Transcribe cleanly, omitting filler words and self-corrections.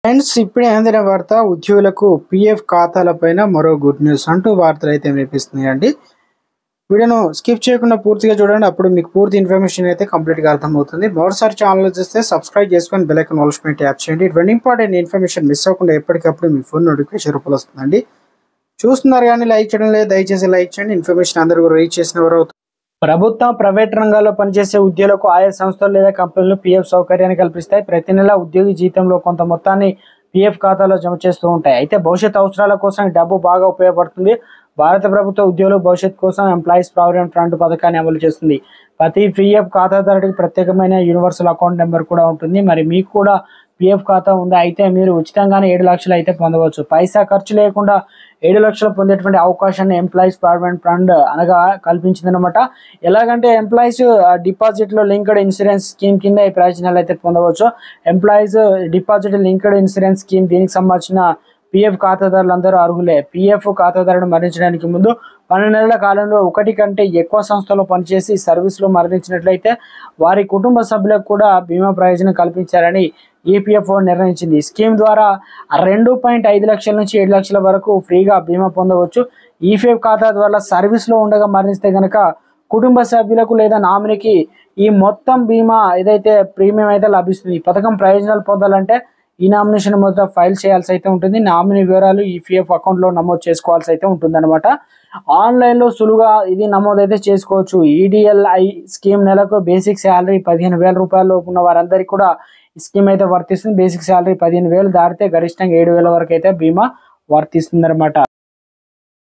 Friends, ఇప్పుడే అందిన వార్త ఉద్యోగులకు పీఎఫ్ ఖాతాలపైన మరో గుడ్ న్యూస్ అంటూ వార్తలు అయితే వినిపిస్తున్నాయండి. వీడియోను స్కిప్ చేయకుండా పూర్తిగా చూడండి, అప్పుడు మీకు పూర్తి ఇన్ఫర్మేషన్ అయితే కంప్లీట్గా అర్థమవుతుంది. మరోసారి ఛానల్ చూస్తే సబ్స్క్రైబ్ చేసుకొని బెల్ ఐకాన్ ఆల్ పైన ట్యాప్ చేయండి. ఇటువంటి ఇంపార్టెంట్ ఇన్ఫర్మేషన్ మిస్ అవ్వకుండా ఎప్పటికప్పుడు మీ ఫోన్ నోటిఫికేషన్ రూపంలో వస్తుందండి. చూస్తున్నారు కానీ లైక్ చేయడం లేదు, దయచేసి లైక్ చేయండి. ఇన్ఫర్మేషన్ అందరూ కూడా రీచ్ చేసిన వారు అవుతుంది. ప్రభుత్వం, ప్రైవేట్ రంగాల్లో పనిచేసే ఉద్యోగులకు ఆయా సంస్థలు లేదా కంపెనీలు పీఎఫ్ సౌకర్యాన్ని కల్పిస్తాయి. ప్రతి నెల ఉద్యోగి జీతంలో కొంత మొత్తాన్ని పీఎఫ్ ఖాతాలో జమ చేస్తూ ఉంటాయి. అయితే భవిష్యత్ అవసరాల కోసం ఈ డబ్బు బాగా ఉపయోగపడుతుంది. భారత ప్రభుత్వ ఉద్యోగులు భవిష్యత్ కోసం ఎంప్లాయీస్ ప్రావిడెంట్ ఫండ్ పథకాన్ని అమలు చేస్తుంది. ప్రతి పీఎఫ్ ఖాతాదారుడికి ప్రత్యేకమైన యూనివర్సల్ అకౌంట్ నెంబర్ కూడా ఉంటుంది. మరి మీకు కూడా పీఎఫ్ ఖాతా ఉందా? అయితే మీరు ఉచితంగానే 7 లక్షలు అయితే పొందవచ్చు. పైసా ఖర్చు లేకుండా 7 లక్షలు పొందేటువంటి అవకాశాన్ని ఎంప్లాయీస్ ప్రావిడెంట్ ఫండ్ అనగా కల్పించిందనమాట. ఎలాగంటే ఎంప్లాయీస్ డిపాజిట్లో లింక్డ్ ఇన్సూరెన్స్ స్కీమ్ కింద ఈ ప్రయోజనాలు అయితే పొందవచ్చు. Employees deposit linked insurance scheme, దీనికి సంబంధించిన పీఎఫ్ ఖాతాదారులందరూ అర్హులే. పీఎఫ్ ఖాతాదారుడు మరణించడానికి ముందు 12 నెలల కాలంలో ఒకటి కంటే ఎక్కువ సంస్థలో పనిచేసి సర్వీసులో మరణించినట్లయితే వారి కుటుంబ సభ్యులకు కూడా బీమా ప్రయోజనం కల్పించాలని ఈపీఎఫ్ఓ నిర్ణయించింది. ఈ స్కీమ్ ద్వారా 2.5 లక్షల నుంచి 7 లక్షల వరకు ఫ్రీగా బీమా పొందవచ్చు. ఈపీఎఫ్ ఖాతా ద్వారా సర్వీస్లో ఉండగా మరణిస్తే కనుక కుటుంబ సభ్యులకు లేదా నామినీకి ఈ మొత్తం బీమా ఏదైతే ప్రీమియం అయితే లభిస్తుంది. ఈ పథకం ప్రయోజనాలు పొందాలంటే ఈ నామినేషన్ మొదట ఫైల్ చేయాల్సి అయితే ఉంటుంది. నామినీ వివరాలు ఈపీఎఫ్ అకౌంట్లో నమోదు చేసుకోవాల్సి అయితే ఉంటుందన్నమాట. ఆన్లైన్లో సులువుగా ఇది నమోదైతే చేసుకోవచ్చు. ఈడిఎల్ఐ స్కీమ్ నెలకు బేసిక్ శాలరీ 15,000 రూపాయలు ఉన్న వారందరికీ కూడా ఈ స్కీమ్ అయితే వర్తిస్తుంది. బేసిక్ శాలరీ 15,000 దాటితే గరిష్టంగా 7,000 వరకు అయితే బీమా వర్తిస్తుంది అనమాట.